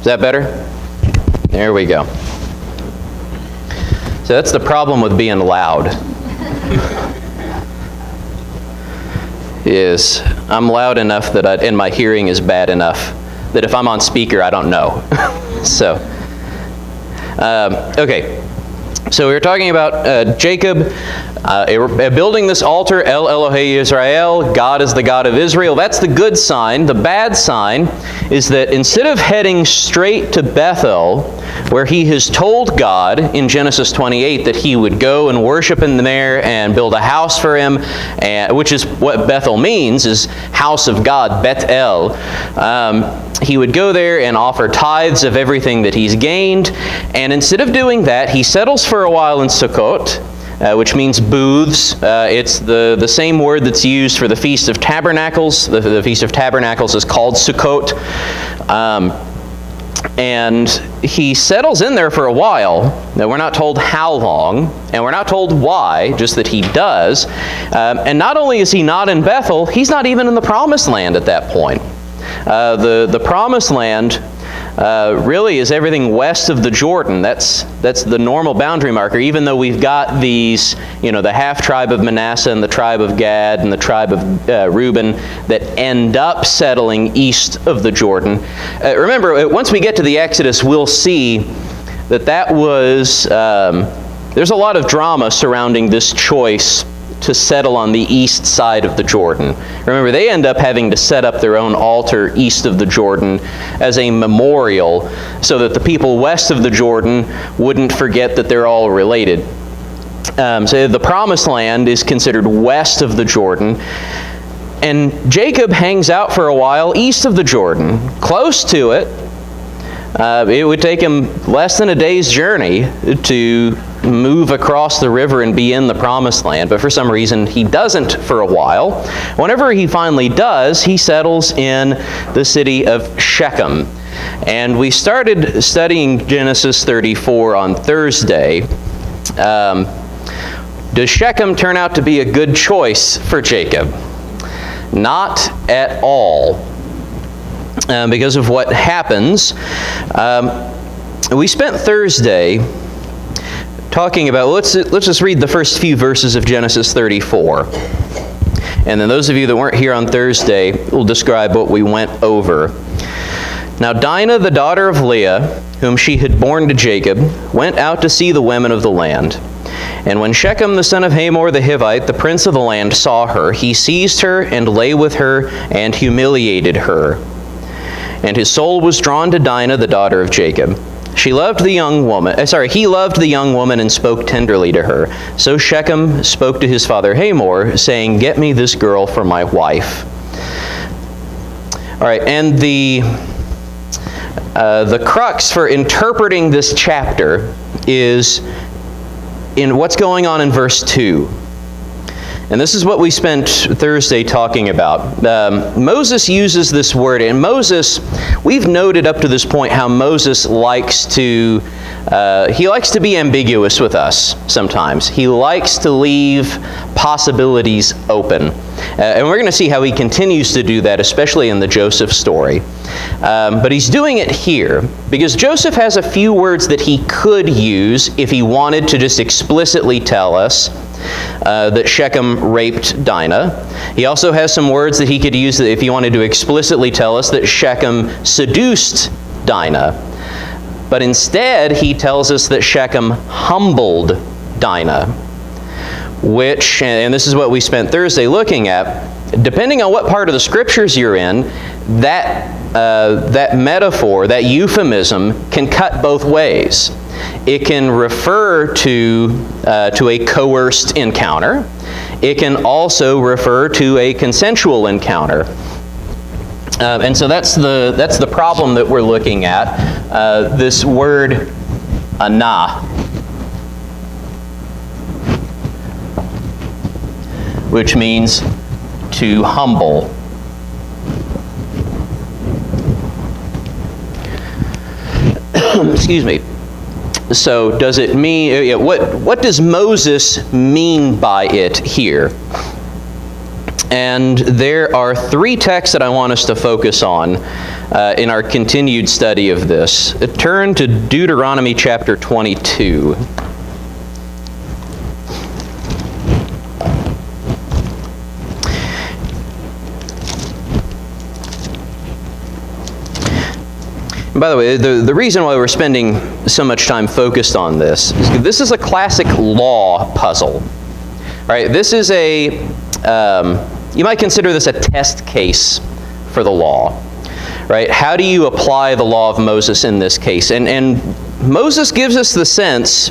Is that better? There we go. So that's the problem with being loud. Is I'm loud enough that and my hearing is bad enough that if I'm on speaker, I don't know. So, okay. So we were talking about Jacob building this altar, El Elohei Israel, God is the God of Israel. That's the good sign. The bad sign is that instead of heading straight to Bethel, where he has told God in Genesis 28 that he would go and worship him there and build a house for him, which is what Bethel means, is house of God, Bet-El. He would go there and offer tithes of everything that he's gained. And instead of doing that, he settles for a while in Sukkot, which means booths. It's the same word that's used for the Feast of Tabernacles. The Feast of Tabernacles is called Sukkot. And he settles in there for a while. Now, we're not told how long, and we're not told why, just that he does. And not only is he not in Bethel, he's not even in the Promised Land at that point. The Promised Land really is everything west of the Jordan. That's the normal boundary marker, even though we've got these, the half-tribe of Manasseh and the tribe of Gad and the tribe of Reuben that end up settling east of the Jordan. Remember, once we get to the Exodus, we'll see that was, there's a lot of drama surrounding this choice to settle on the east side of the Jordan. Remember, they end up having to set up their own altar east of the Jordan as a memorial so that the people west of the Jordan wouldn't forget that they're all related. So the Promised Land is considered west of the Jordan. And Jacob hangs out for a while east of the Jordan, close to it. It would take him less than a day's journey to move across the river and be in the Promised Land, but for some reason he doesn't for a while. Whenever he finally does, he settles in the city of Shechem. And we started studying Genesis 34 on Thursday. Does Shechem turn out to be a good choice for Jacob? Not at all. Because of what happens. We spent Thursday talking about, let's just read the first few verses of Genesis 34. And then those of you that weren't here on Thursday will describe what we went over. Now Dinah, the daughter of Leah, whom she had borne to Jacob, went out to see the women of the land. And when Shechem the son of Hamor the Hivite, the prince of the land, saw her, he seized her and lay with her and humiliated her. And his soul was drawn to Dinah, the daughter of Jacob. He loved the young woman and spoke tenderly to her. So Shechem spoke to his father Hamor, saying, "Get me this girl for my wife." All right, and the crux for interpreting this chapter is in what's going on in verse 2. And this is what we spent Thursday talking about. Moses uses this word, and Moses, we've noted up to this point how Moses likes to be ambiguous with us sometimes. He likes to leave possibilities open. And we're going to see how he continues to do that, especially in the Joseph story. But he's doing it here because Joseph has a few words that he could use if he wanted to just explicitly tell us that Shechem raped Dinah. He also has some words that he could use if he wanted to explicitly tell us that Shechem seduced Dinah. But instead, he tells us that Shechem humbled Dinah, which, and this is what we spent Thursday looking at, depending on what part of the scriptures you're in, that metaphor, that euphemism, can cut both ways. It can refer to a coerced encounter. It can also refer to a consensual encounter. And so that's the problem that we're looking at. This word, anah, which means to humble. Excuse me. So does it mean, what does Moses mean by it here? And there are three texts that I want us to focus on in our continued study of this. Turn to Deuteronomy chapter 22. By the way, the reason why we're spending so much time focused on this is because this is a classic law puzzle. Right? This is you might consider this a test case for the law. Right? How do you apply the law of Moses in this case? And Moses gives us the sense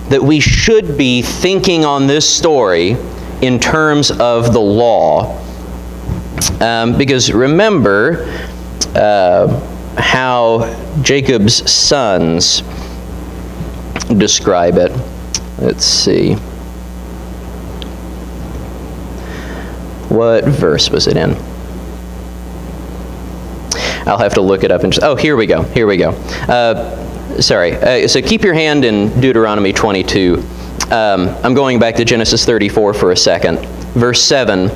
that we should be thinking on this story in terms of the law. Because remember how Jacob's sons describe it. Let's see. What verse was it in? I'll have to look it up. Oh, here we go. So keep your hand in Deuteronomy 22. I'm going back to Genesis 34 for a second. Verse 7,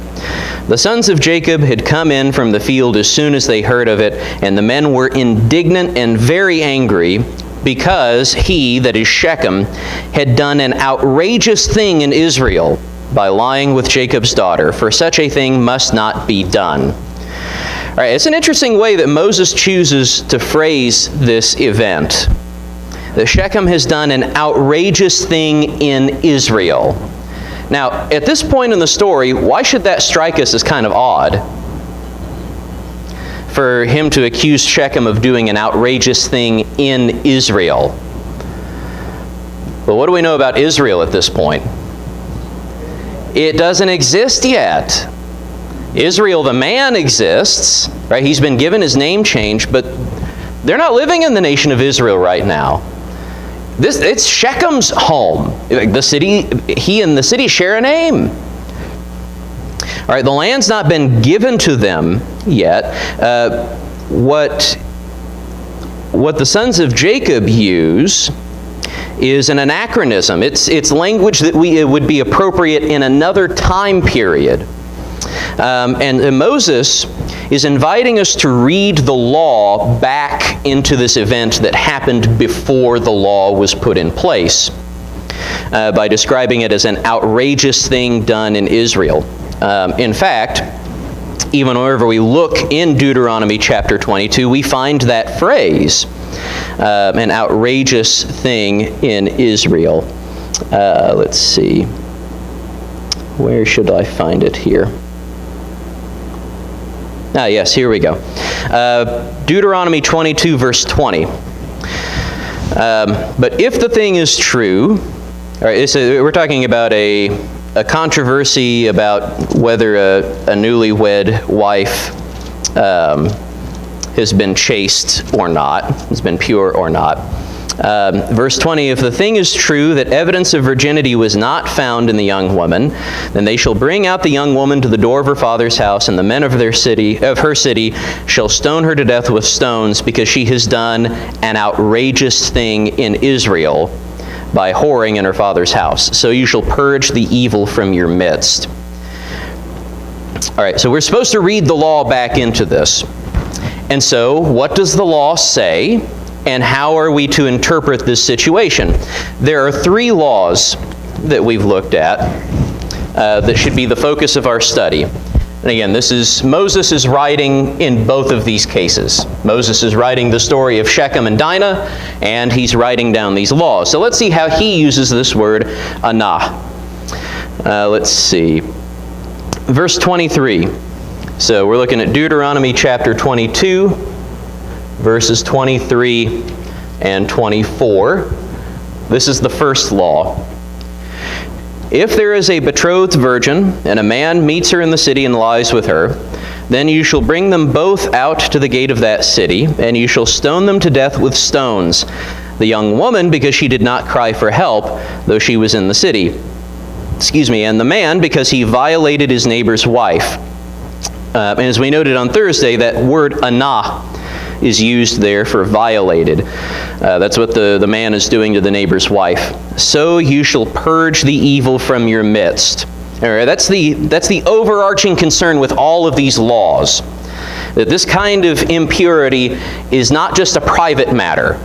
the sons of Jacob had come in from the field as soon as they heard of it, and the men were indignant and very angry because he, that is Shechem, had done an outrageous thing in Israel by lying with Jacob's daughter, for such a thing must not be done. All right, it's an interesting way that Moses chooses to phrase this event. That Shechem has done an outrageous thing in Israel. Now, at this point in the story, why should that strike us as kind of odd? For him to accuse Shechem of doing an outrageous thing in Israel. Well, what do we know about Israel at this point? It doesn't exist yet. Israel, the man, exists, right? He's been given his name change, but they're not living in the nation of Israel right now. It's Shechem's home. The city, he and the city share a name. All right, the land's not been given to them yet. What the sons of Jacob use is an anachronism. It's language that it would be appropriate in another time period. And Moses is inviting us to read the law back into this event that happened before the law was put in place by describing it as an outrageous thing done in Israel. In fact, even whenever we look in Deuteronomy chapter 22, we find that phrase, an outrageous thing in Israel. Let's see. Where should I find it here? Ah, yes, here we go. Deuteronomy 22, verse 20. But if the thing is true, all right, we're talking about a controversy about whether a newlywed wife has been chaste or not, has been pure or not. Verse 20, if the thing is true that evidence of virginity was not found in the young woman, then they shall bring out the young woman to the door of her father's house, and the men of her city shall stone her to death with stones, because she has done an outrageous thing in Israel by whoring in her father's house. So you shall purge the evil from your midst. All right, so we're supposed to read the law back into this. And so, what does the law say? And how are we to interpret this situation? There are three laws that we've looked at that should be the focus of our study. And again, Moses is writing in both of these cases. Moses is writing the story of Shechem and Dinah, and he's writing down these laws. So let's see how he uses this word, anah. Let's see. Verse 23. So we're looking at Deuteronomy chapter 22, verses 23 and 24. This is the first law. If there is a betrothed virgin, and a man meets her in the city and lies with her, then you shall bring them both out to the gate of that city, and you shall stone them to death with stones. The young woman, because she did not cry for help, though she was in the city. And the man, because he violated his neighbor's wife. And as we noted on Thursday, that word anah is used there for violated. That's what the man is doing to the neighbor's wife. So you shall purge the evil from your midst. All right, that's the overarching concern with all of these laws. that this kind of impurity is not just a private matter,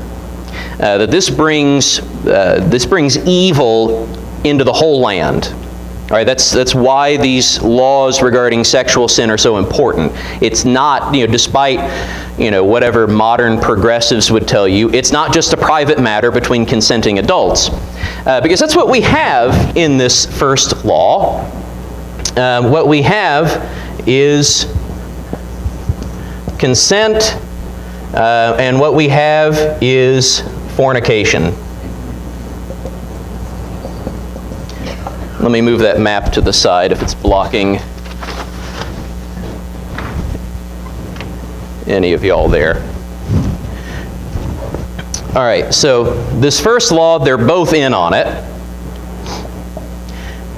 that this brings evil into the whole land. All right, that's why these laws regarding sexual sin are so important. It's not, despite, whatever modern progressives would tell you, it's not just a private matter between consenting adults. Because that's what we have in this first law. What we have is consent, and what we have is fornication. Let me move that map to the side if it's blocking any of y'all there. All right, so this first law, they're both in on it.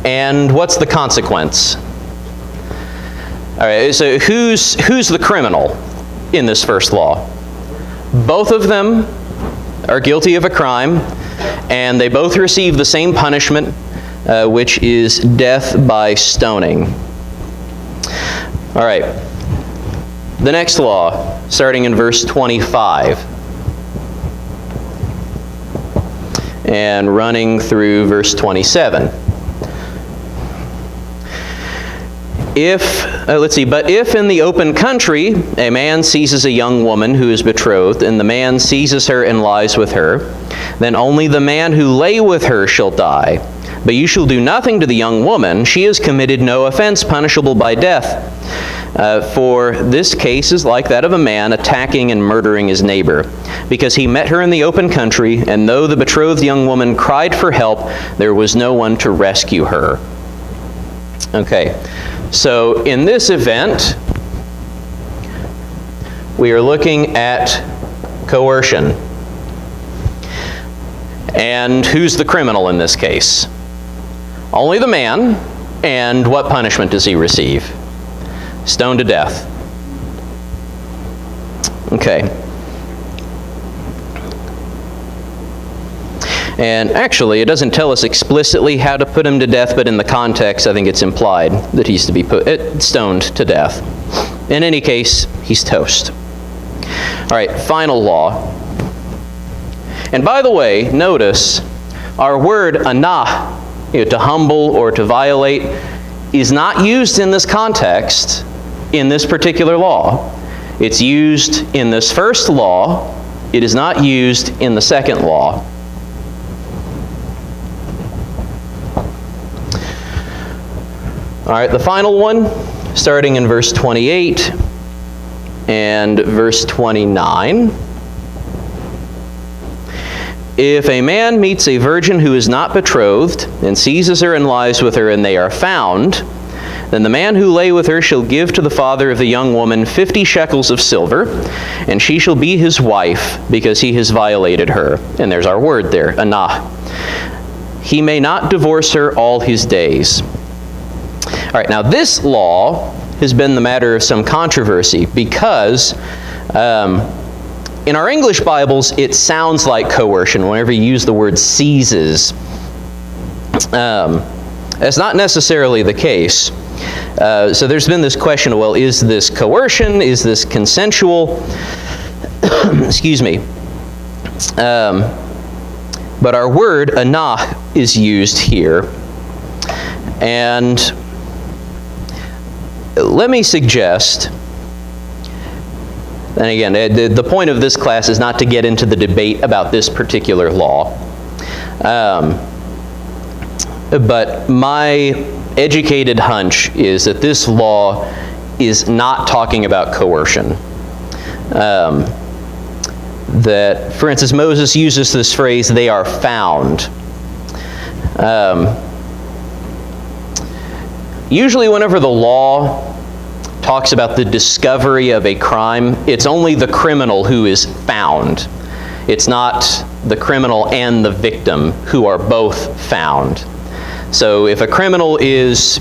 And what's the consequence? All right, so who's the criminal in this first law? Both of them are guilty of a crime, and they both receive the same punishment, which is death by stoning. All right, the next law, starting in verse 25, and running through verse 27. But if in the open country a man seizes a young woman who is betrothed, and the man seizes her and lies with her, then only the man who lay with her shall die. But you shall do nothing to the young woman. She has committed no offense punishable by death. For this case is like that of a man attacking and murdering his neighbor, because he met her in the open country, and though the betrothed young woman cried for help, there was no one to rescue her. Okay, so in this event, we are looking at coercion. And who's the criminal in this case? Only the man. And what punishment does he receive? Stoned to death. Okay. And actually, it doesn't tell us explicitly how to put him to death, but in the context, I think it's implied that he's to be stoned to death. In any case, he's toast. All right, final law. And by the way, notice our word anah, to humble or to violate, is not used in this context in this particular law. It's used in this first law. It is not used in the second law. All right, the final one, starting in verse 28 and verse 29. If a man meets a virgin who is not betrothed, and seizes her and lies with her, and they are found, then the man who lay with her shall give to the father of the young woman 50 shekels of silver, and she shall be his wife, because he has violated her. And there's our word there, anah. He may not divorce her all his days. All right, now this law has been the matter of some controversy, because in our English Bibles, it sounds like coercion whenever you use the word seizes. That's not necessarily the case. So there's been this question, well, is this coercion? Is this consensual? Excuse me. But our word, anah, is used here. And let me suggest, and again, the point of this class is not to get into the debate about this particular law. But my educated hunch is that this law is not talking about coercion. That, for instance, Moses uses this phrase, they are found. Usually whenever the law talks about the discovery of a crime, it's only the criminal who is found. It's not the criminal and the victim who are both found. So if a criminal is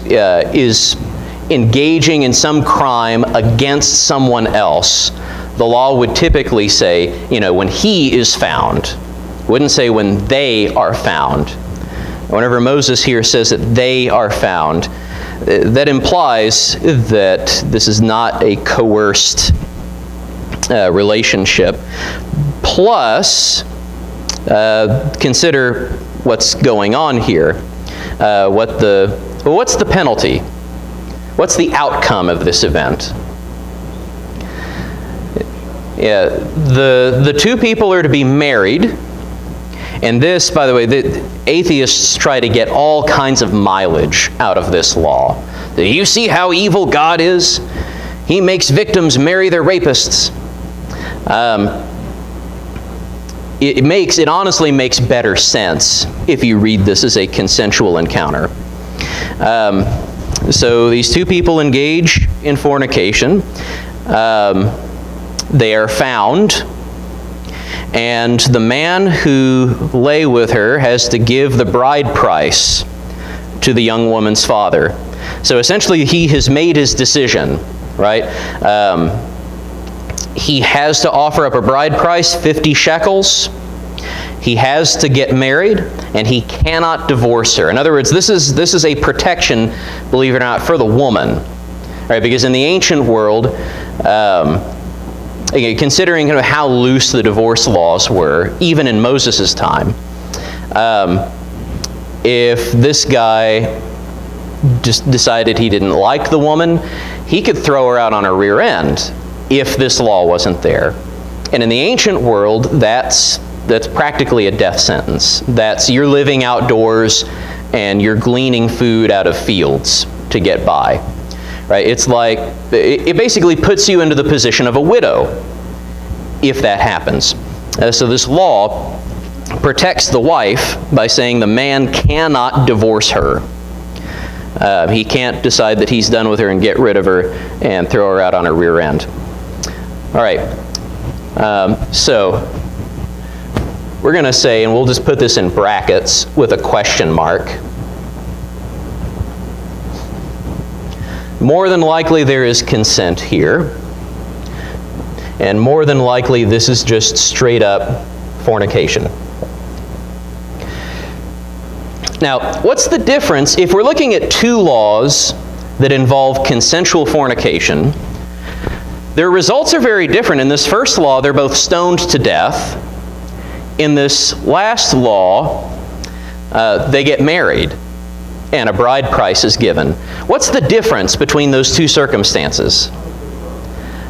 engaging in some crime against someone else, the law would typically say, when he is found. It wouldn't say when they are found. Whenever Moses here says that they are found, that implies that this is not a coerced relationship. Plus, consider what's going on here. What's the penalty? What's the outcome of this event? Yeah, the two people are to be married. And this, by the way, the atheists try to get all kinds of mileage out of this law. Do you see how evil God is? He makes victims marry their rapists. It honestly makes better sense if you read this as a consensual encounter. So these two people engage in fornication. They are found, and the man who lay with her has to give the bride price to the young woman's father. So essentially, he has made his decision, right? He has to offer up a bride price, 50 shekels. He has to get married, and he cannot divorce her. In other words, this is a protection, believe it or not, for the woman, right? Because in the ancient world, considering how loose the divorce laws were, even in Moses' time, if this guy just decided he didn't like the woman, he could throw her out on her rear end if this law wasn't there. And in the ancient world, that's practically a death sentence. You're living outdoors and you're gleaning food out of fields to get by. Right? It's like, it basically puts you into the position of a widow if that happens. So this law protects the wife by saying the man cannot divorce her. He can't decide that he's done with her and get rid of her and throw her out on her rear end. All right. So we're going to say, and we'll just put this in brackets with a question mark, more than likely there is consent here, and more than likely this is just straight up fornication. Now, what's the difference if we're looking at two laws that involve consensual fornication? Their results are very different. In this first law, they're both stoned to death. In this last law, they get married and a bride price is given. What's the difference between those two circumstances?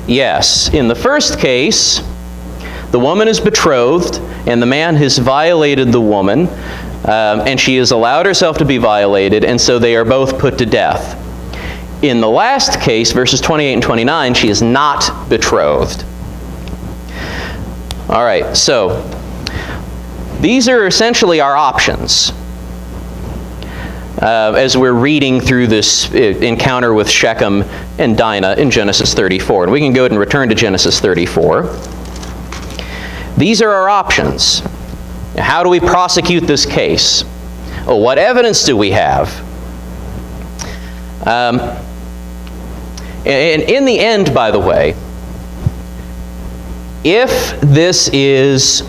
Yes, in the first case, the woman is betrothed and the man has violated the woman, and she has allowed herself to be violated, and so they are both put to death. In the last case, verses 28 and 29, she is not betrothed. All right, so these are essentially our options as we're reading through this encounter with Shechem and Dinah in Genesis 34. And we can go ahead and return to Genesis 34. These are our options. How do we prosecute this case? Oh, what evidence do we have? And in the end, by the way, if this is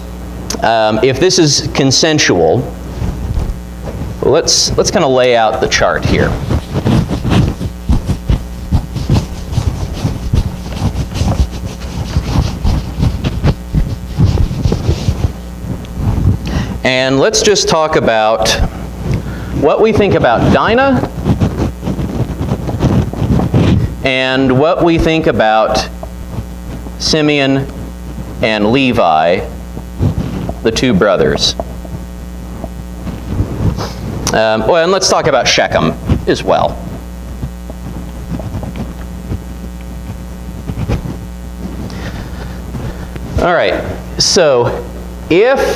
consensual, let's kind of lay out the chart here. And let's just talk about what we think about Dinah and what we think about Simeon and Levi, the two brothers. Well, and let's talk about Shechem as well. All right, so if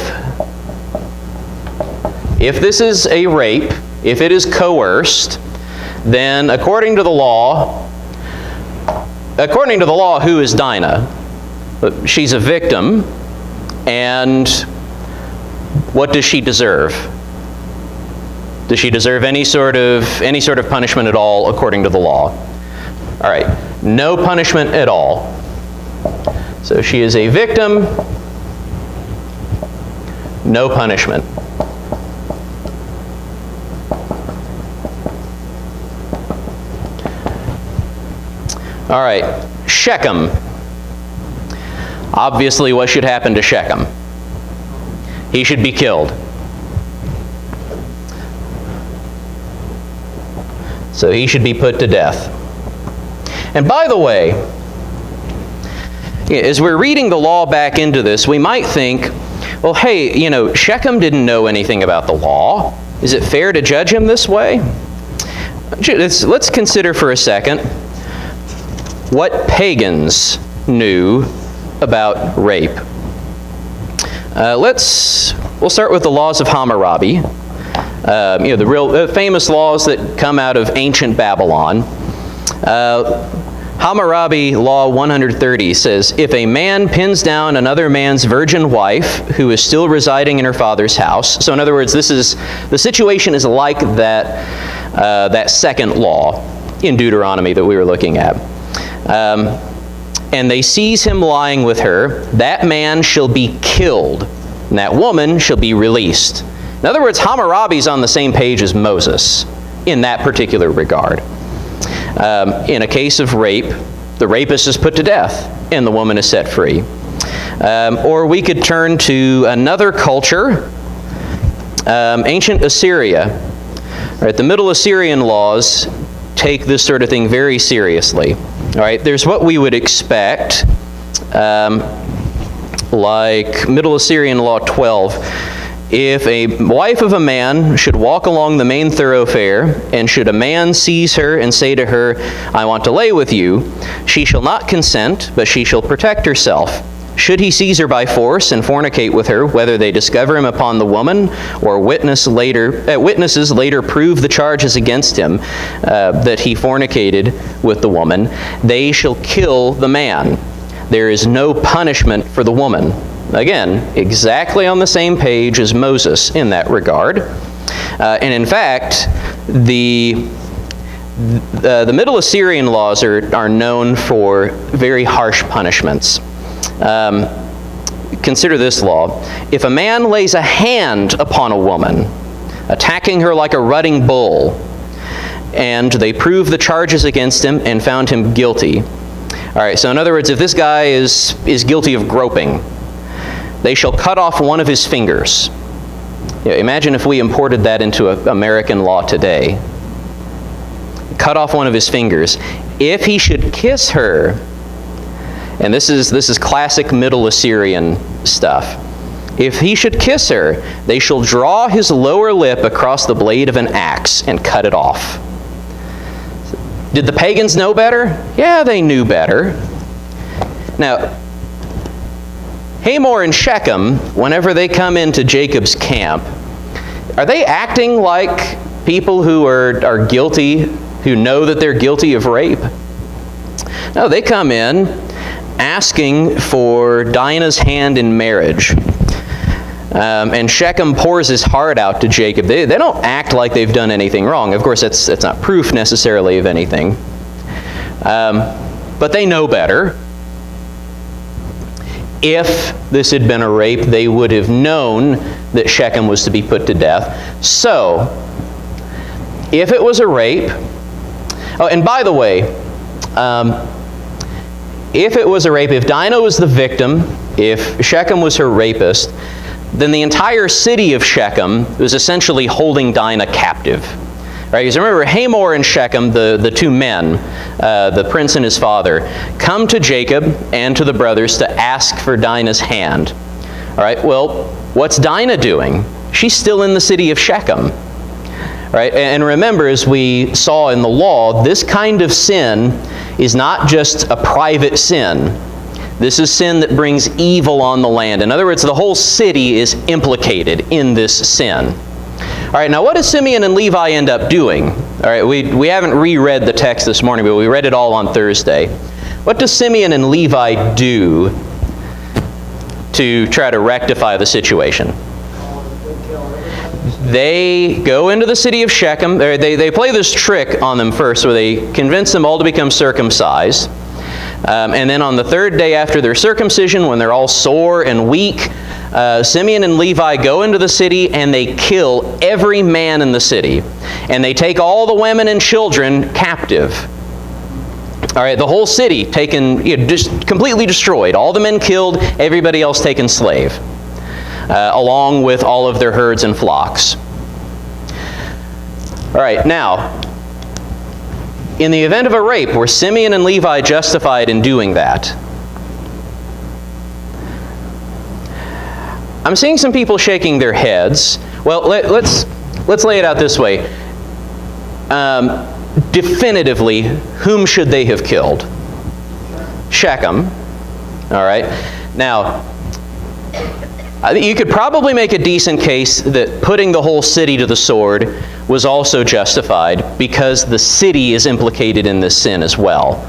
this is a rape, if it is coerced, then according to the law, who is Dinah? She's a victim, and what does she deserve? Does she deserve any sort of punishment at all according to the law? All right, no punishment at all. So she is a victim, no punishment. All right, Shechem. Obviously, what should happen to Shechem? He should be killed. So he should be put to death. And by the way, as we're reading the law back into this, we might think, well, hey, Shechem didn't know anything about the law. Is it fair to judge him this way? Let's consider for a second what pagans knew about rape. We'll start with the laws of Hammurabi. The real famous laws that come out of ancient Babylon. Hammurabi Law 130 says, if a man pins down another man's virgin wife who is still residing in her father's house. So in other words, the situation is like that second law in Deuteronomy that we were looking at. And they seize him lying with her, that man shall be killed, and that woman shall be released. In other words, Hammurabi's on the same page as Moses in that particular regard. In a case of rape, the rapist is put to death and the woman is set free. Or we could turn to another culture, ancient Assyria. Right, the Middle Assyrian laws take this sort of thing very seriously. All right, there's what we would expect, like Middle Assyrian Law 12. If a wife of a man should walk along the main thoroughfare, and should a man seize her and say to her, I want to lay with you, she shall not consent, but she shall protect herself. Should he seize her by force and fornicate with her, whether they discover him upon the woman, or witnesses later prove the charges against him that he fornicated with the woman, they shall kill the man. There is no punishment for the woman. Again, exactly on the same page as Moses in that regard. And in fact, the Middle Assyrian laws are known for very harsh punishments. Consider this law. If a man lays a hand upon a woman, attacking her like a rutting bull, and they prove the charges against him and found him guilty. All right, so in other words, if this guy is guilty of groping, they shall cut off one of his fingers. Imagine if we imported that into American law today. Cut off one of his fingers. If he should kiss her, and this is classic Middle Assyrian stuff. If he should kiss her, they shall draw his lower lip across the blade of an axe and cut it off. Did the pagans know better? Yeah, they knew better. Now, Hamor and Shechem, whenever they come into Jacob's camp, are they acting like people who are guilty, who know that they're guilty of rape? No, they come in asking for Dinah's hand in marriage. And Shechem pours his heart out to Jacob. They don't act like they've done anything wrong. Of course, that's not proof necessarily of anything. But they know better. If this had been a rape, they would have known that Shechem was to be put to death. So, if it was a rape, oh, and by the way, if it was a rape, if Dinah was the victim, if Shechem was her rapist, then the entire city of Shechem was essentially holding Dinah captive. Right? Because remember, Hamor and Shechem, the two men, the prince and his father, come to Jacob and to the brothers to ask for Dinah's hand. All right, well, what's Dinah doing? She's still in the city of Shechem. Right? And remember, as we saw in the law, this kind of sin is not just a private sin. This is sin that brings evil on the land. In other words, the whole city is implicated in this sin. All right, now what does Simeon and Levi end up doing? All right, we haven't reread the text this morning, but we read it all on Thursday. What does Simeon and Levi do to try to rectify the situation? They go into the city of Shechem. They play this trick on them first, where they convince them all to become circumcised. And then on the third day after their circumcision, when they're all sore and weak, Simeon and Levi go into the city and they kill every man in the city. And they take all the women and children captive. All right, the whole city taken, just completely destroyed. All the men killed, everybody else taken slave, along with all of their herds and flocks. All right, now, in the event of a rape, were Simeon and Levi justified in doing that? I'm seeing some people shaking their heads. Well, let's lay it out this way. Definitively, whom should they have killed? Shechem. All right. Now, I think you could probably make a decent case that putting the whole city to the sword was also justified because the city is implicated in this sin as well.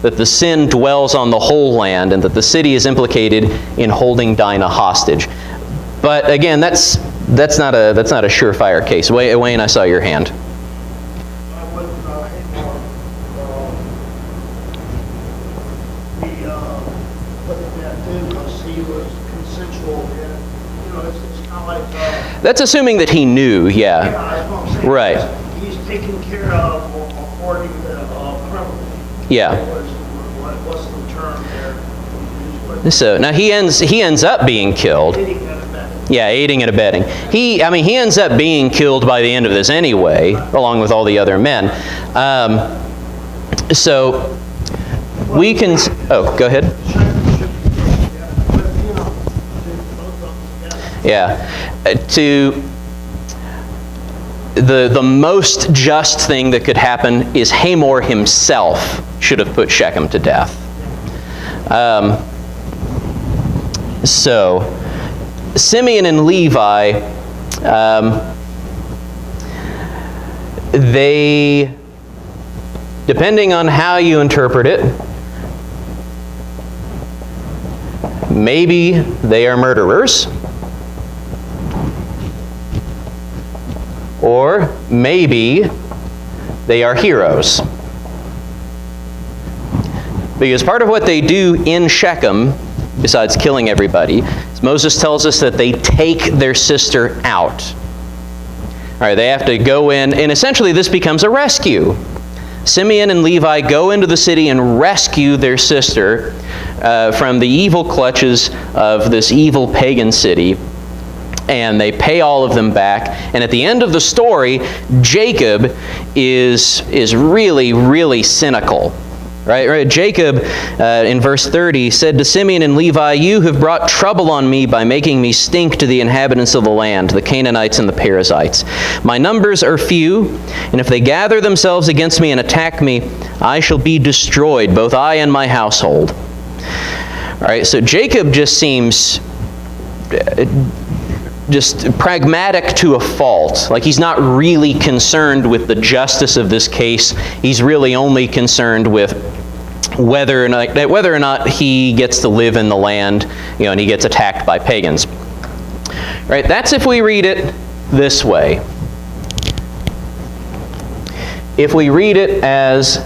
That the sin dwells on the whole land and that the city is implicated in holding Dinah hostage. But again, that's not a surefire case. Wayne, I saw your hand. That's assuming that he knew, yeah. That's what I'm saying. Right. He's taken care of according to criminal. Yeah. What's the term there? So now he ends up being killed. Aiding and abetting. Yeah, aiding and abetting. He ends up being killed by the end of this anyway, along with all the other men. So we can. Oh, go ahead. Yeah. To the most just thing that could happen is Hamor himself should have put Shechem to death. So Simeon and Levi, they, depending on how you interpret it, maybe they are murderers. Or maybe they are heroes. Because part of what they do in Shechem, besides killing everybody, is Moses tells us that they take their sister out. All right, they have to go in, and essentially this becomes a rescue. Simeon and Levi go into the city and rescue their sister from the evil clutches of this evil pagan city. And they pay all of them back. And at the end of the story, Jacob is really, really cynical. Right? Jacob, in verse 30, said to Simeon and Levi, "You have brought trouble on me by making me stink to the inhabitants of the land, the Canaanites and the Perizzites. My numbers are few, and if they gather themselves against me and attack me, I shall be destroyed, both I and my household." All right, so Jacob just seems just pragmatic to a fault. Like he's not really concerned with the justice of this case. He's really only concerned with whether or not he gets to live in the land, and he gets attacked by pagans. Right? That's if we read it this way. If we read it as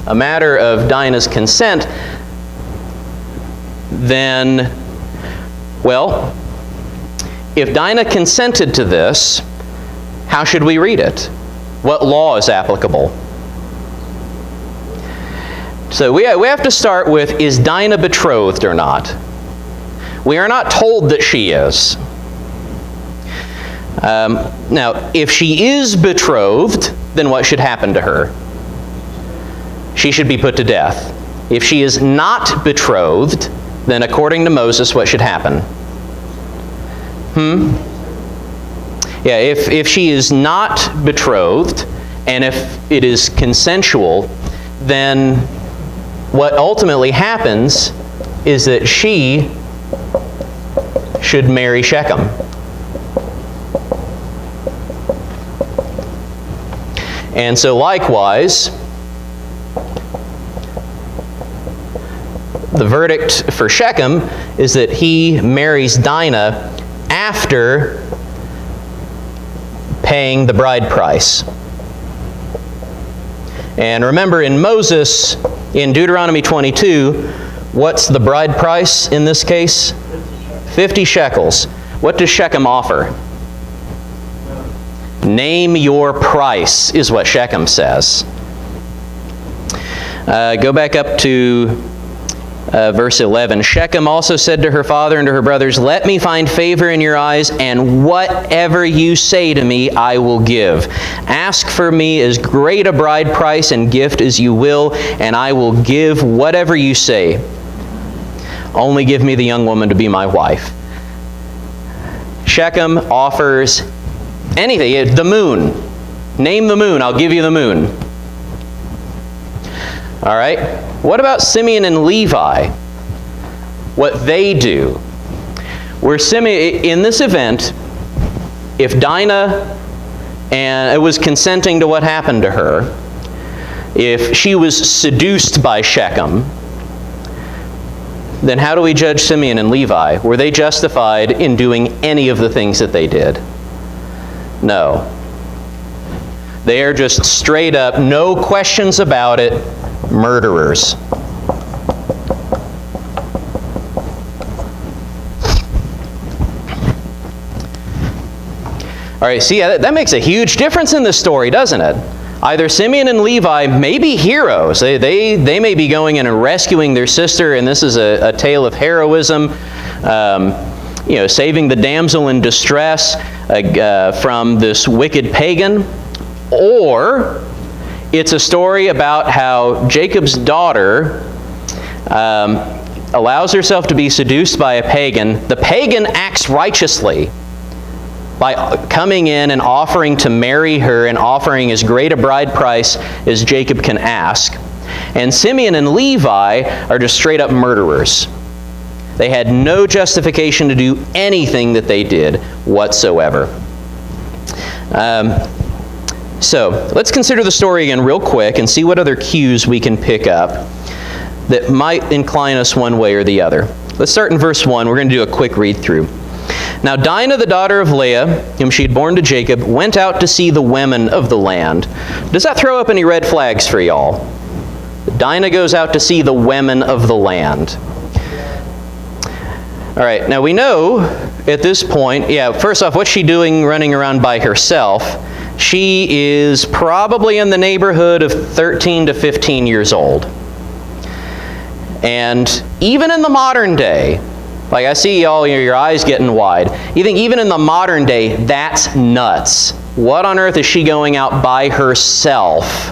a matter of Dinah's consent, then, well, if Dinah consented to this, how should we read it? What law is applicable? So we have to start with, is Dinah betrothed or not? We are not told that she is. Now, if she is betrothed, then what should happen to her? She should be put to death. If she is not betrothed, then according to Moses, what should happen? Yeah, if she is not betrothed, and if it is consensual, then what ultimately happens is that she should marry Shechem. And so likewise, the verdict for Shechem is that he marries Dinah after paying the bride price. And remember in Moses, in Deuteronomy 22, what's the bride price in this case? 50 shekels. What does Shechem offer? Name your price, is what Shechem says. Go back up to verse 11. Shechem also said to her father and to her brothers, "Let me find favor in your eyes, and whatever you say to me, I will give. Ask for me as great a bride price and gift as you will, and I will give whatever you say. Only give me the young woman to be my wife." Shechem offers anything. The moon. Name the moon, I'll give you the moon. All right. What about Simeon and Levi? What they do? Where Simeon, in this event, if Dinah was consenting to what happened to her, if she was seduced by Shechem, then how do we judge Simeon and Levi? Were they justified in doing any of the things that they did? No. They are just straight up, no questions about it, murderers. All right, see, that makes a huge difference in this story, doesn't it? Either Simeon and Levi may be heroes. They may be going in and rescuing their sister, and this is a tale of heroism, saving the damsel in distress from this wicked pagan. Or it's a story about how Jacob's daughter allows herself to be seduced by a pagan. The pagan acts righteously by coming in and offering to marry her and offering as great a bride price as Jacob can ask. And Simeon and Levi are just straight up murderers. They had no justification to do anything that they did whatsoever. So let's consider the story again real quick and see what other cues we can pick up that might incline us one way or the other. Let's start in verse 1. We're going to do a quick read through. Now Dinah, the daughter of Leah, whom she had borne to Jacob, went out to see the women of the land. Does that throw up any red flags for y'all? Dinah goes out to see the women of the land. All right, now we know at this point, first off, what's she doing running around by herself? She is probably in the neighborhood of 13 to 15 years old. And even in the modern day, like I see all your eyes getting wide, you think even in the modern day, that's nuts. What on earth is she going out by herself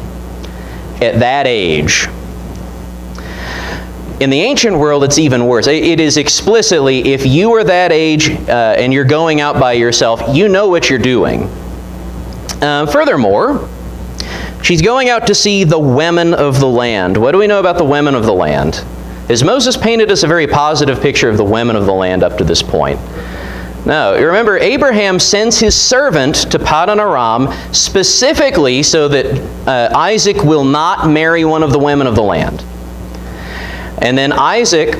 at that age? In the ancient world, it's even worse. It is explicitly, if you are that age and you're going out by yourself, you know what you're doing. Furthermore, she's going out to see the women of the land. What do we know about the women of the land? Has Moses painted us a very positive picture of the women of the land up to this point? No. Remember, Abraham sends his servant to Paddan Aram specifically so that Isaac will not marry one of the women of the land. And then Isaac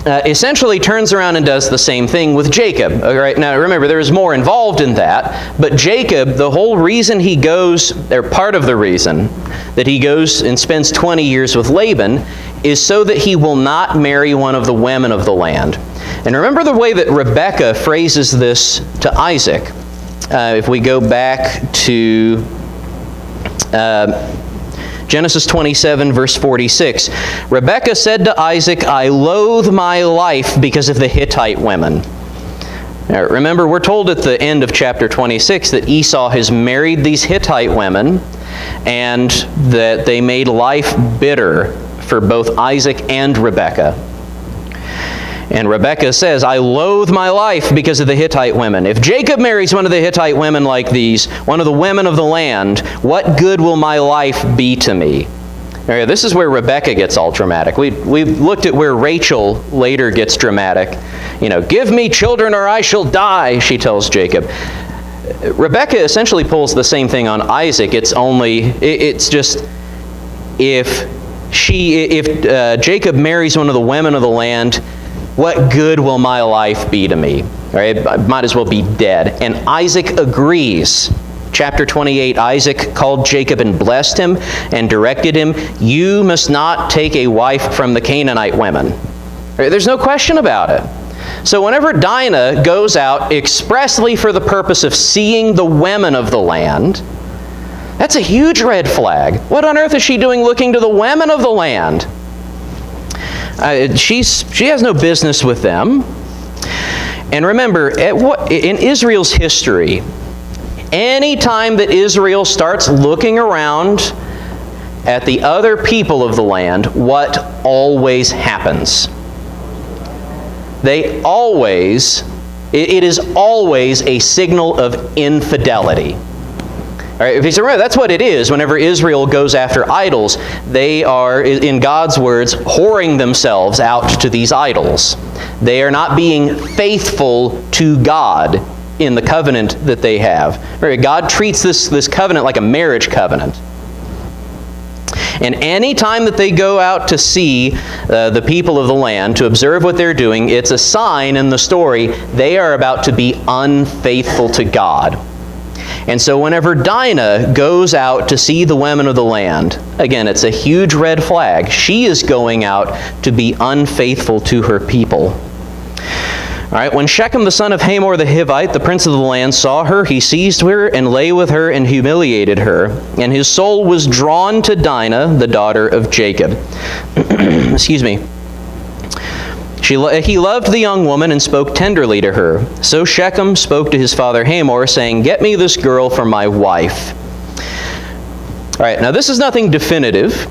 essentially turns around and does the same thing with Jacob. All right, now remember, there's more involved in that, but Jacob, the whole reason he goes, or part of the reason that he goes and spends 20 years with Laban is so that he will not marry one of the women of the land. And remember the way that Rebekah phrases this to Isaac. If we go back to Genesis 27, verse 46. Rebekah said to Isaac, "I loathe my life because of the Hittite women." Now, remember, we're told at the end of chapter 26 that Esau has married these Hittite women and that they made life bitter for both Isaac and Rebekah. And Rebekah says, "I loathe my life because of the Hittite women." If Jacob marries one of the Hittite women like these, one of the women of the land, what good will my life be to me? Right, this is where Rebekah gets all dramatic. We looked at where Rachel later gets dramatic. "Give me children or I shall die," she tells Jacob. Rebekah essentially pulls the same thing on Isaac. It's just if Jacob marries one of the women of the land, what good will my life be to me? Right? I might as well be dead. And Isaac agrees. Chapter 28, Isaac called Jacob and blessed him and directed him, "You must not take a wife from the Canaanite women." Right? There's no question about it. So whenever Dinah goes out expressly for the purpose of seeing the women of the land, that's a huge red flag. What on earth is she doing looking to the women of the land? She has no business with them. And remember, in Israel's history, any time that Israel starts looking around at the other people of the land, what always happens? It is always a signal of infidelity. All right, if you remember, that's what it is. Whenever Israel goes after idols, they are, in God's words, whoring themselves out to these idols. They are not being faithful to God in the covenant that they have. God treats this covenant like a marriage covenant. And any time that they go out to see the people of the land, to observe what they're doing, it's a sign in the story they are about to be unfaithful to God. And so whenever Dinah goes out to see the women of the land, again, it's a huge red flag. She is going out to be unfaithful to her people. All right, when Shechem the son of Hamor the Hivite, the prince of the land, saw her, he seized her and lay with her and humiliated her. And his soul was drawn to Dinah, the daughter of Jacob. Excuse me. He loved the young woman and spoke tenderly to her. So Shechem spoke to his father Hamor, saying, "Get me this girl for my wife." All right, now this is nothing definitive,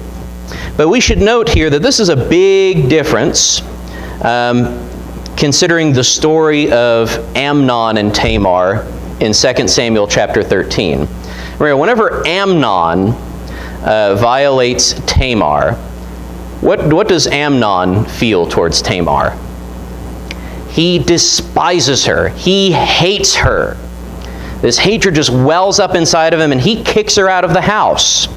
but we should note here that this is a big difference considering the story of Amnon and Tamar in 2 Samuel chapter 13. Remember, whenever Amnon violates Tamar, what does Amnon feel towards Tamar? He despises her. He hates her. This hatred just wells up inside of him, and he kicks her out of the house.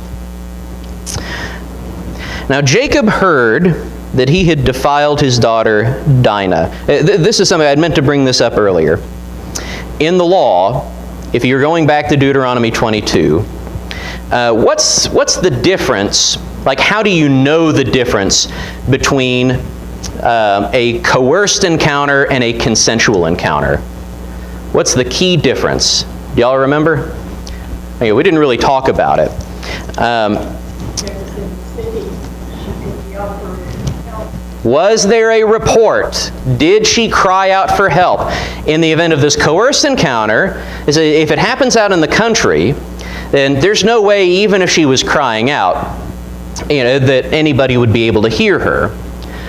Now Jacob heard that he had defiled his daughter Dinah. This is something, I'd meant to bring this up earlier. In the law, if you're going back to Deuteronomy 22, what's the difference? Like, how do you know the difference between a coerced encounter and a consensual encounter? What's the key difference? Do y'all remember? Okay, we didn't really talk about it. Was there a report? Did she cry out for help? In the event of this coerced encounter, if it happens out in the country, then there's no way, even if she was crying out, that anybody would be able to hear her.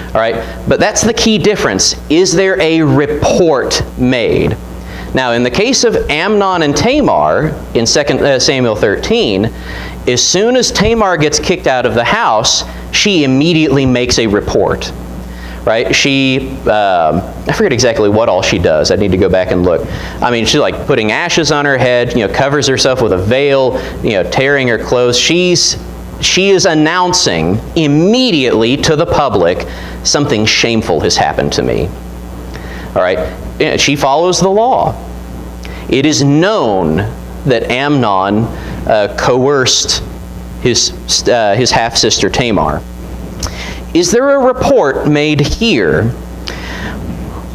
All right, but that's the key difference. Is there a report made? Now, in the case of Amnon and Tamar, in 2 Samuel 13, as soon as Tamar gets kicked out of the house, she immediately makes a report. Right? She, I forget exactly what all she does. I need to go back and look. I mean, she's like putting ashes on her head, covers herself with a veil, tearing her clothes. She is announcing immediately to the public, something shameful has happened to me. All right? She follows the law. It is known that Amnon coerced his half-sister Tamar. Is there a report made here?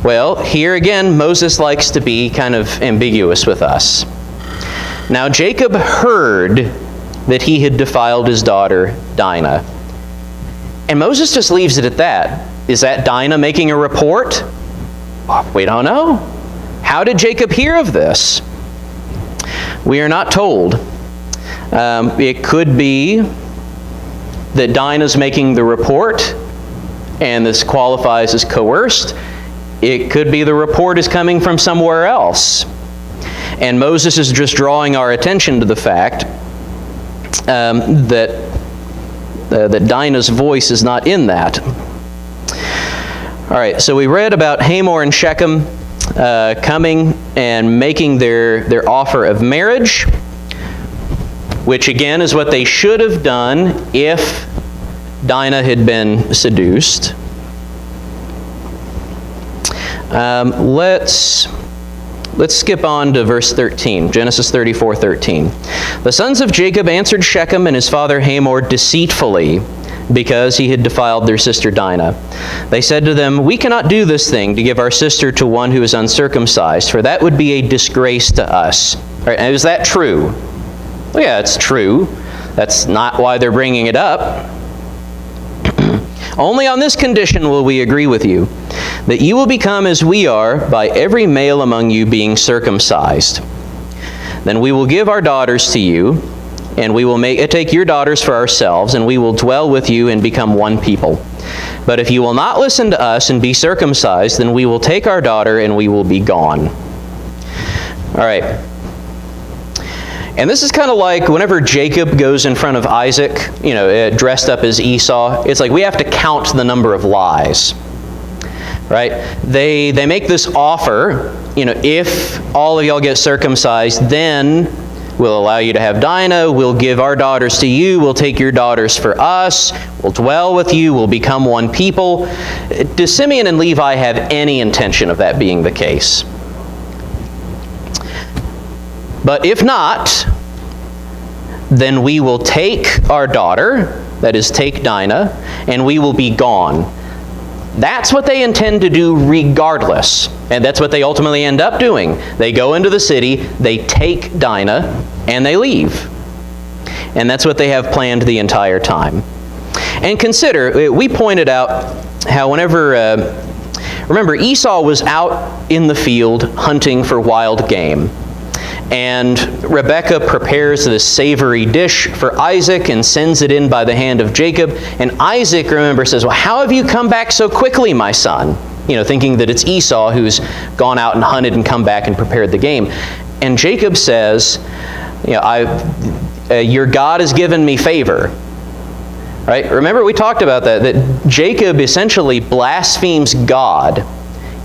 Well, here again, Moses likes to be kind of ambiguous with us. Now, Jacob heard that he had defiled his daughter Dinah. And Moses just leaves it at that. Is that Dinah making a report? We don't know. How did Jacob hear of this? We are not told. It could be that Dinah's making the report, and this qualifies as coerced. It could be the report is coming from somewhere else. And Moses is just drawing our attention to the fact that Dinah's voice is not in that. All right, so we read about Hamor and Shechem coming and making their offer of marriage, which again is what they should have done if Dinah had been seduced. Let's skip on to verse 13, Genesis 34:13. The sons of Jacob answered Shechem and his father Hamor deceitfully, because he had defiled their sister Dinah. They said to them, "We cannot do this thing to give our sister to one who is uncircumcised, for that would be a disgrace to us." All right, and is that true? Well, yeah, it's true. That's not why they're bringing it up. "Only on this condition will we agree with you, that you will become as we are by every male among you being circumcised. Then we will give our daughters to you, and we will take your daughters for ourselves, and we will dwell with you and become one people. But if you will not listen to us and be circumcised, then we will take our daughter and we will be gone." All right. And this is kind of like whenever Jacob goes in front of Isaac, dressed up as Esau, it's like we have to count the number of lies. Right? They make this offer, if all of y'all get circumcised, then we'll allow you to have Dinah, we'll give our daughters to you, we'll take your daughters for us, we'll dwell with you, we'll become one people. Does Simeon and Levi have any intention of that being the case? But if not, then we will take our daughter, that is, take Dinah, and we will be gone. That's what they intend to do regardless. And that's what they ultimately end up doing. They go into the city, they take Dinah, and they leave. And that's what they have planned the entire time. And consider, we pointed out how whenever, remember, Esau was out in the field hunting for wild game. And Rebekah prepares this savory dish for Isaac and sends it in by the hand of Jacob. And Isaac, remember, says, "Well, how have you come back so quickly, my son?" Thinking that it's Esau who's gone out and hunted and come back and prepared the game. And Jacob says, "Your God has given me favor." Right? Remember, we talked about that Jacob essentially blasphemes God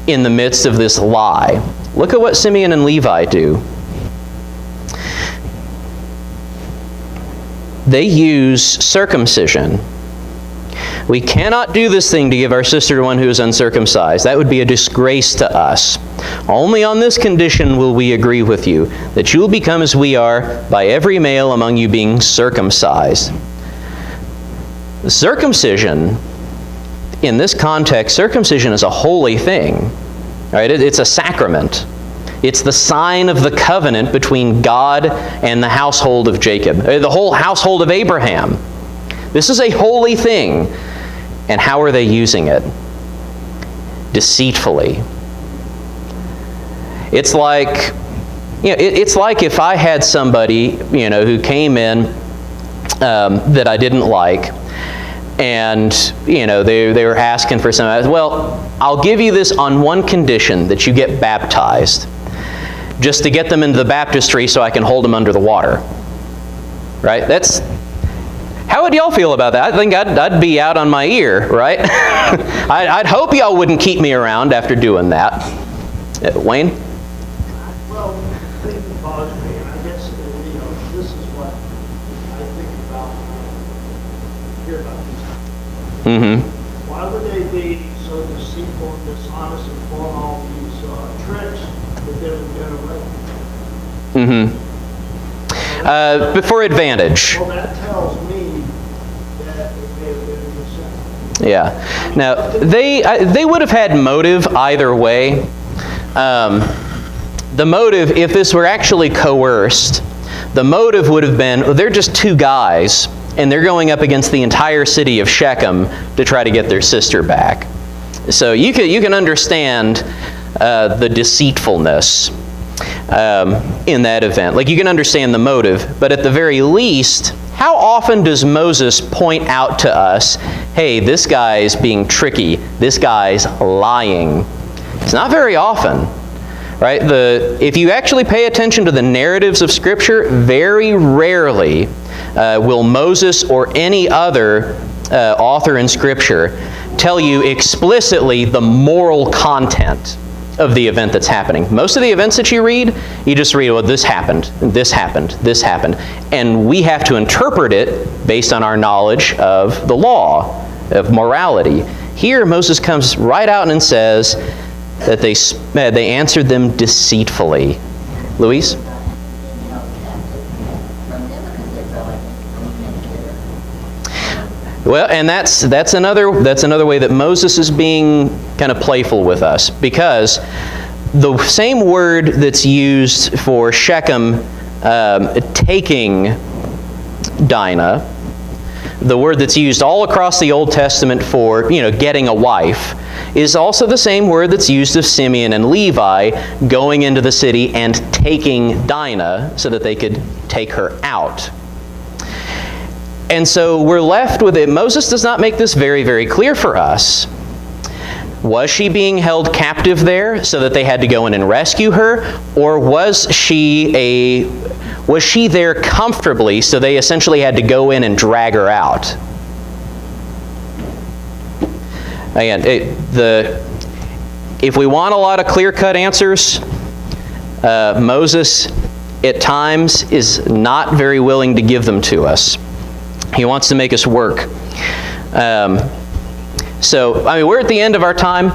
in the midst of this lie. Look at what Simeon and Levi do. They use circumcision. "We cannot do this thing to give our sister to one who is uncircumcised. That would be a disgrace to us. Only on this condition will we agree with you, that you will become as we are by every male among you being circumcised." Circumcision, in this context, circumcision is a holy thing. Right? It's a sacrament. It's the sign of the covenant between God and the household of Jacob, the whole household of Abraham. This is a holy thing. And how are they using it? Deceitfully. It's like if I had somebody, who came in that I didn't like, and they were asking for something. "Well, I'll give you this on one condition, that you get baptized, just to get them into the baptistry so I can hold them under the water." Right? How would y'all feel about that? I think I'd be out on my ear, right? I'd hope y'all wouldn't keep me around after doing that. Wayne? Well, the thing that bothers me, and I guess, this is what I think about when I hear about these. Mm-hmm. Why would they be so deceitful and dishonest and form all these tricks that they would get away? Mm-hmm. For advantage. Well, that tells me that they have been deceived. Yeah. Now, they would have had motive either way. The motive, if this were actually coerced, the motive would have been, they're just two guys, and they're going up against the entire city of Shechem to try to get their sister back. So you can understand the deceitfulness in that event. Like, you can understand the motive, but at the very least, how often does Moses point out to us, hey, this guy's being tricky, this guy's lying? It's not very often. Right? If you actually pay attention to the narratives of Scripture, very rarely will Moses or any other author in Scripture tell you explicitly the moral content of the event that's happening. Most of the events that you read, you just read, well, this happened, this happened, this happened. And we have to interpret it based on our knowledge of the law, of morality. Here, Moses comes right out and says that they answered them deceitfully. Louise? Well, and that's another way that Moses is being kind of playful with us, because the same word that's used for Shechem taking Dinah, the word that's used all across the Old Testament for, getting a wife, is also the same word that's used of Simeon and Levi going into the city and taking Dinah so that they could take her out. And so we're left with it. Moses does not make this very, very clear for us. Was she being held captive there so that they had to go in and rescue her? Or was she there comfortably so they essentially had to go in and drag her out? Again, if we want a lot of clear-cut answers, Moses at times is not very willing to give them to us. He wants to make us work. We're at the end of our time.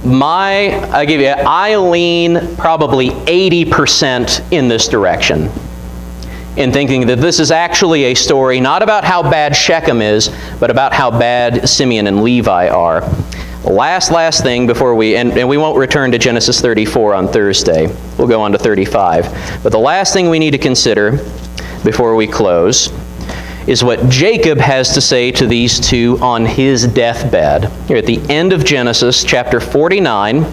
I lean probably 80% in this direction, in thinking that this is actually a story not about how bad Shechem is, but about how bad Simeon and Levi are. Last thing before and we won't return to Genesis 34 on Thursday. We'll go on to 35. But the last thing we need to consider before we close is what Jacob has to say to these two on his deathbed. Here at the end of Genesis chapter 49,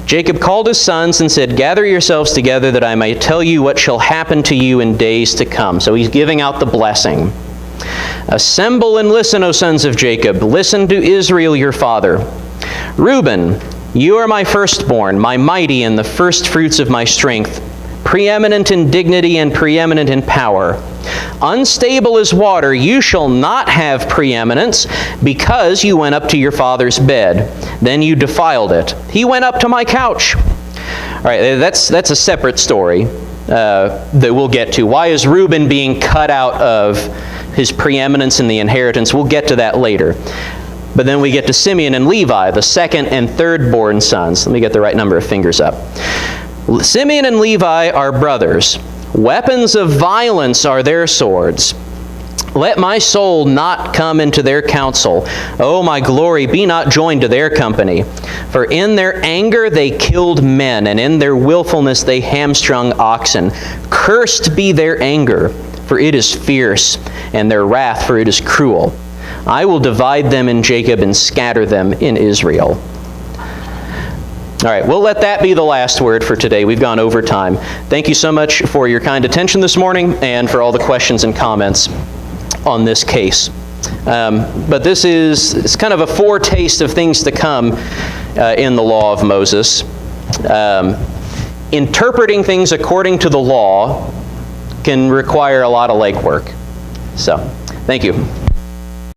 Jacob called his sons and said, "Gather yourselves together that I may tell you what shall happen to you in days to come." So he's giving out the blessing. "Assemble and listen, O sons of Jacob. Listen to Israel your father. Reuben, you are my firstborn, my mighty and the first fruits of my strength, preeminent in dignity and preeminent in power. Unstable as water, you shall not have preeminence, because you went up to your father's bed. Then you defiled it. He went up to my couch." All right, that's a separate story that we'll get to. Why is Reuben being cut out of his preeminence in the inheritance? We'll get to that later. But then we get to Simeon and Levi, the second and third born sons. Let me get the right number of fingers up. Simeon and Levi are brothers. Weapons of violence are their swords. Let my soul not come into their counsel. O my glory, be not joined to their company. For in their anger they killed men, and in their willfulness they hamstrung oxen. Cursed be their anger, for it is fierce, and their wrath, for it is cruel. I will divide them in Jacob and scatter them in Israel. All right, we'll let that be the last word for today. We've gone over time. Thank you so much for your kind attention this morning and for all the questions and comments on this case. But it's kind of a foretaste of things to come in the law of Moses. Interpreting things according to the law can require a lot of legwork. So, thank you.